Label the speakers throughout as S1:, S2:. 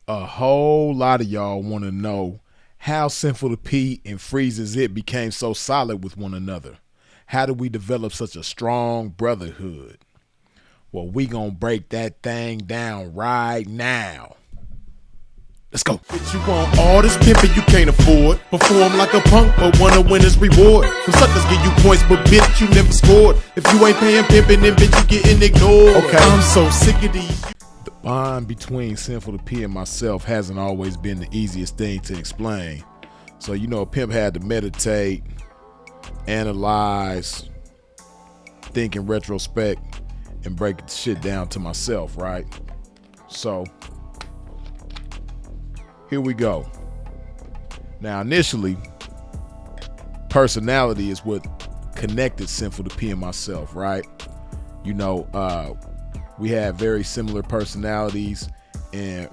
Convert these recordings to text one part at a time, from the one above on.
S1: A whole lot of y'all want to know how Sinful to P and Freezes It became so solid with one another. How did we develop such a strong brotherhood? Well, we gonna break that thing down right now. Let's go.
S2: Bitch, you want all this pimping you can't afford. Perform like a punk, but want a winner's reward. Some suckers give you points, but bitch, you never scored. If you ain't paying pimping, then bitch, you getting ignored.
S1: Okay.
S2: I'm so sick of these.
S1: The bond between Sinful to P and myself hasn't always been the easiest thing to explain. So, a pimp had to meditate, analyze, think in retrospect, and break the shit down to myself, right? So, here we go. Now, initially, personality is what connected Sinful to P and myself, right? We have very similar personalities and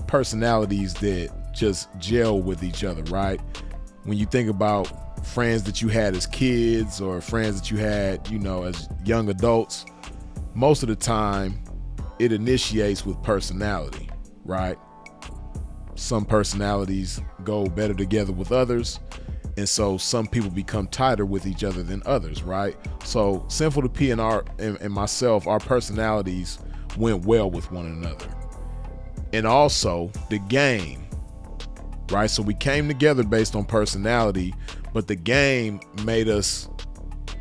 S1: personalities that just gel with each other, right? When you think about friends that you had as kids or friends that you had, as young adults, most of the time it initiates with personality, right? Some personalities go better together with others, and so some people become tighter with each other than others, right? So Sinful to P and myself, our personalities went well with one another. And also the game, right? So we came together based on personality, but the game made us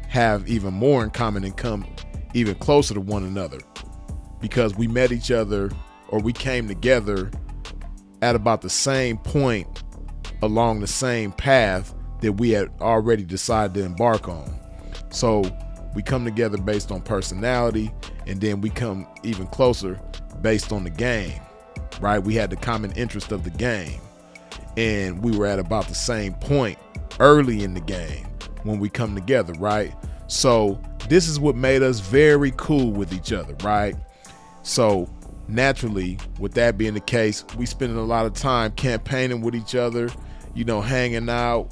S1: have even more in common and come even closer to one another, because we met each other, or we came together at about the same point along the same path that we had already decided to embark on. So we come together based on personality, and then we come even closer based on the game, right? We had the common interest of the game, and we were at about the same point early in the game when we come together, right? So this is what made us very cool with each other, right? So naturally, with that being the case, we spending a lot of time campaigning with each other, hanging out.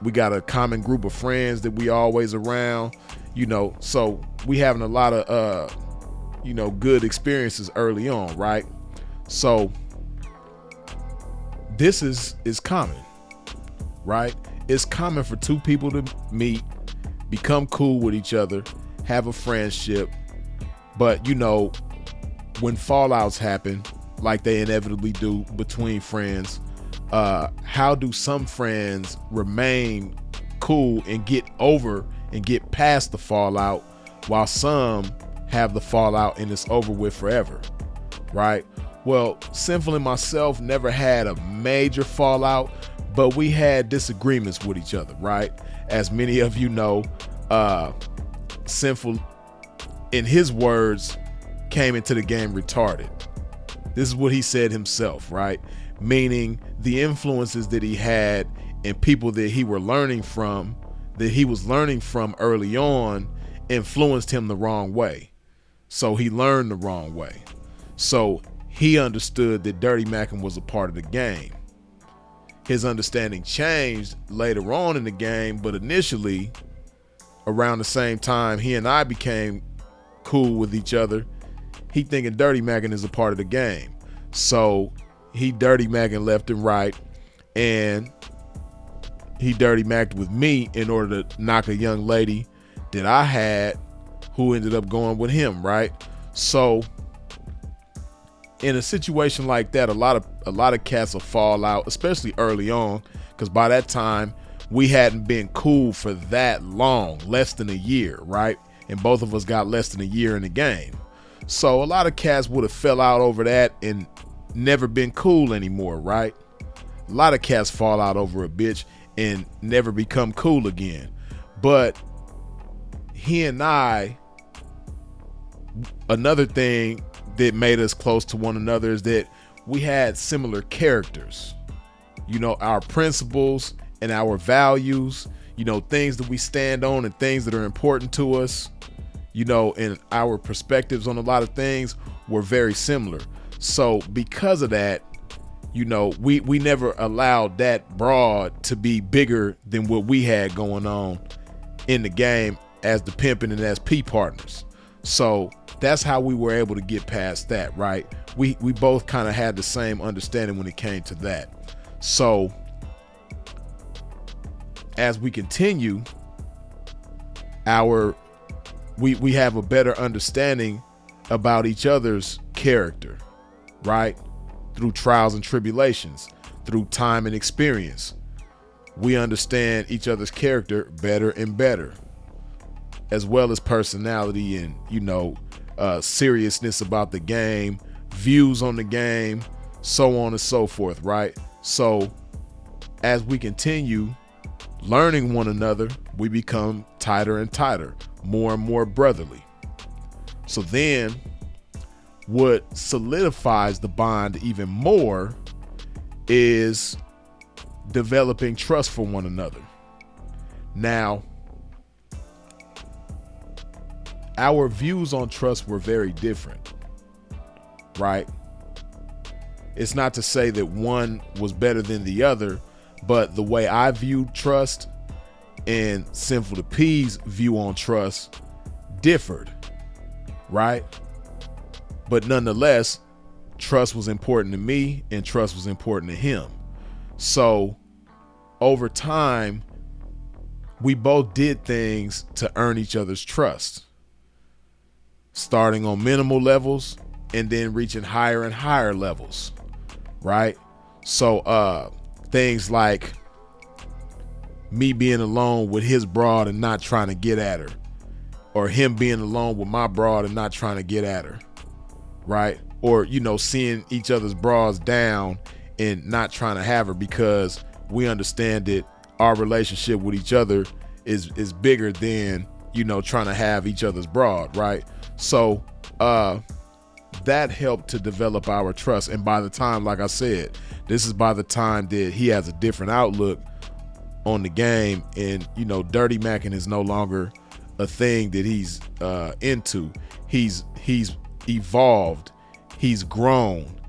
S1: We got a common group of friends that we always around, so we having a lot of good experiences early on, right? So this is common, right? It's common for two people to meet, become cool with each other, have a friendship, but when fallouts happen, like they inevitably do between friends, how do some friends remain cool and get over and get past the fallout, while some have the fallout and it's over with forever, right? Well, Sinful and myself never had a major fallout, but we had disagreements with each other, right? As many of you know, Sinful, in his words, came into the game retarded. This is what he said himself, right? Meaning the influences that he had and people that he was learning from early on influenced him the wrong way. So he learned the wrong way. So he understood that Dirty Mackin was a part of the game. His understanding changed later on in the game, but initially, around the same time he and I became cool with each other, he thinking Dirty Mackin is a part of the game. So he Dirty Mackin left and right, and he Dirty Macked with me in order to knock a young lady that I had who ended up going with him, right? So in a situation like that, a lot of cats will fall out, especially early on, because by that time we hadn't been cool for that long, less than a year, right? And both of us got less than a year in the game. So a lot of cats would have fell out over that and never been cool anymore, right? A lot of cats fall out over a bitch and never become cool again. But he and I, another thing that made us close to one another is that we had similar characters. Our principles and our values, things that we stand on and things that are important to us, and our perspectives on a lot of things were very similar. So because of that, we never allowed that broad to be bigger than what we had going on in the game as the pimping and as P partners. So that's how we were able to get past that, right? We both kind of had the same understanding when it came to that. So as we continue, we have a better understanding about each other's character, right? Through trials and tribulations, through time and experience. We understand each other's character better and better, as well as personality and, seriousness about the game, views on the game, so on and so forth, right? So as we continue learning one another, we become tighter and tighter, more and more brotherly. So then what solidifies the bond even more is developing trust for one another. Now, our views on trust were very different, right? It's not to say that one was better than the other, but the way I viewed trust and Sinful to P's view on trust differed, right? But nonetheless, trust was important to me and trust was important to him. So over time, we both did things to earn each other's trust, starting on minimal levels and then reaching higher and higher levels, right? So things like me being alone with his broad and not trying to get at her, or him being alone with my broad and not trying to get at her, right? Or, seeing each other's broads down and not trying to have her because we understand that our relationship with each other is bigger than, trying to have each other's broad, right? So that helped to develop our trust. And by the time, like I said, this is by the time that he has a different outlook on the game, and dirty macking is no longer a thing that he's into. He's evolved, he's grown,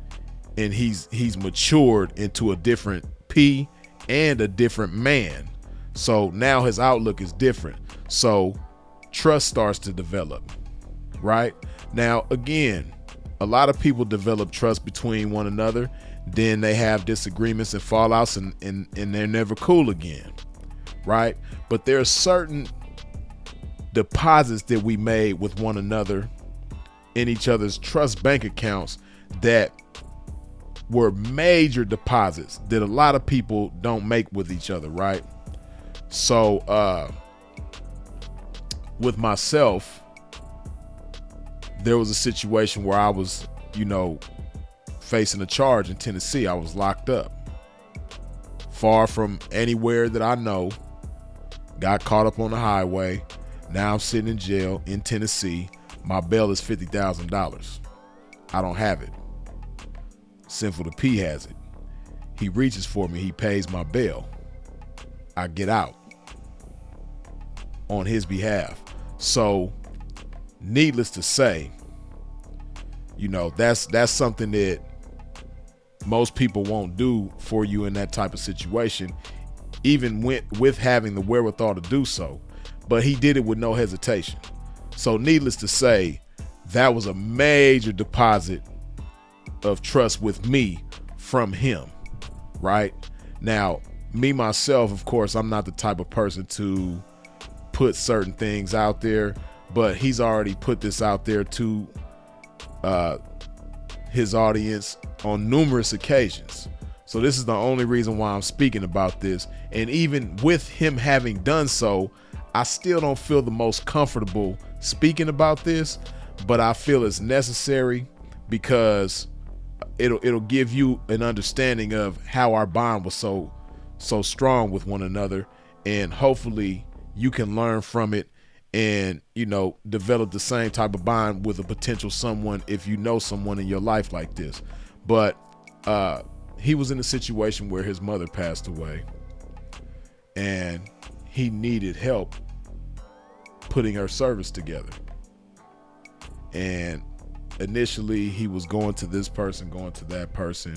S1: and he's matured into a different P and a different man. So now his outlook is different. So trust starts to develop, right? Now, again, a lot of people develop trust between one another, then they have disagreements and fallouts, and they're never cool again, right? But there are certain deposits that we made with one another in each other's trust bank accounts that were major deposits that a lot of people don't make with each other, right? So with myself, there was a situation where I was, facing a charge in Tennessee. I was locked up, far from anywhere that I know, got caught up on the highway. Now I'm sitting in jail in Tennessee. My bail is $50,000. I don't have it. Sinful to P has it. He reaches for me. He pays my bail. I get out on his behalf. So needless to say, that's something that most people won't do for you in that type of situation, even with having the wherewithal to do so. But he did it with no hesitation. So needless to say, that was a major deposit of trust with me from him, right? Now, me, myself, of course, I'm not the type of person to put certain things out there, but he's already put this out there to his audience on numerous occasions. So this is the only reason why I'm speaking about this. And even with him having done so, I still don't feel the most comfortable speaking about this, but I feel it's necessary because it'll give you an understanding of how our bond was so strong with one another, and hopefully you can learn from it and develop the same type of bond with a potential someone if you know someone in your life like this. But he was in a situation where his mother passed away and he needed help putting her service together. And initially he was going to this person, going to that person,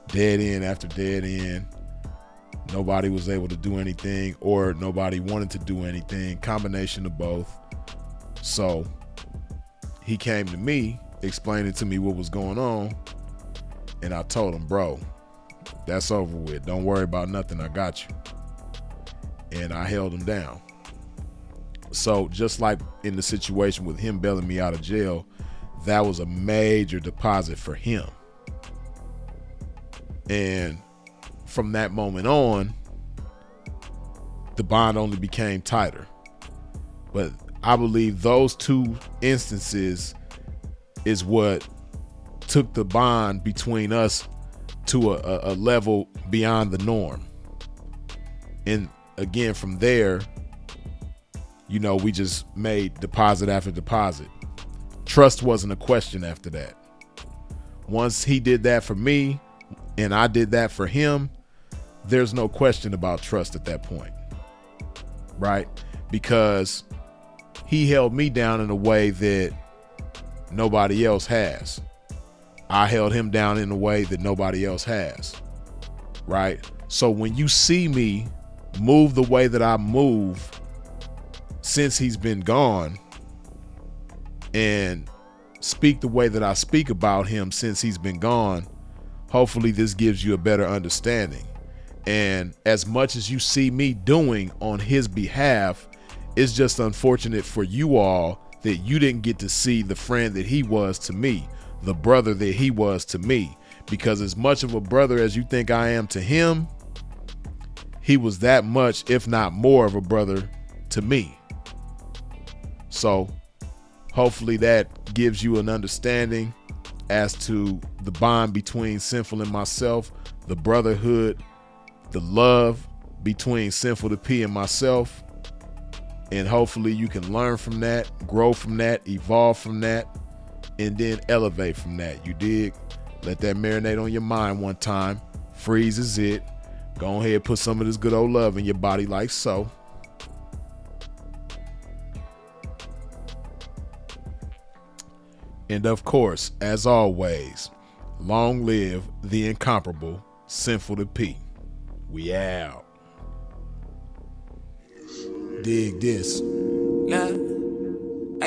S1: dead end after dead end. Nobody was able to do anything, or nobody wanted to do anything, combination of both. So he came to me explaining to me what was going on, and I told him, bro, that's over with. Don't worry about nothing. I got you. And I held him down. So just like in the situation with him bailing me out of jail, that was a major deposit for him. And from that moment on, the bond only became tighter. But I believe those two instances is what took the bond between us to a level beyond the norm. And again, from there, you know, we just made deposit after deposit. Trust wasn't a question after that. Once he did that for me and I did that for him, there's no question about trust at that point, right? Because he held me down in a way that nobody else has. I held him down in a way that nobody else has, right? So when you see me move the way that I move since he's been gone, and speak the way that I speak about him since he's been gone, hopefully this gives you a better understanding. And as much as you see me doing on his behalf, it's just unfortunate for you all that you didn't get to see the friend that he was to me, the brother that he was to me. Because as much of a brother as you think I am to him, he was that much, if not more, of a brother to me. So hopefully that gives you an understanding as to the bond between Sinful and myself, the brotherhood, the love between Sinful to P and myself. And hopefully you can learn from that, grow from that, evolve from that, and then elevate from that. You dig? Let that marinate on your mind one time. Freeze is it. Go ahead, put some of this good old love in your body like so. And of course, as always, long live the incomparable Sinful to P. We out. Dig this.
S3: Yeah.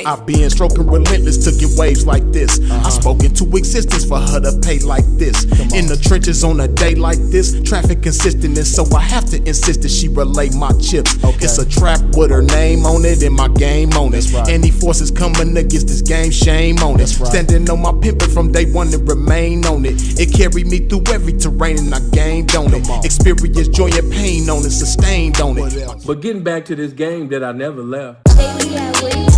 S2: I been stroking relentless to get waves like this. I spoke into existence for her to pay like this. In the trenches on a day like this, traffic consistent, and so I have to insist that she relay my chips. It's a trap with her name on it and my game on it. Any forces coming against this game, shame on it. Standing on my pimpin' from day one and remain on it. It carried me through every terrain and I gained on it. Experience joy and pain on it, sustained on it.
S3: But getting back to this game that I never left.
S4: Baby, I would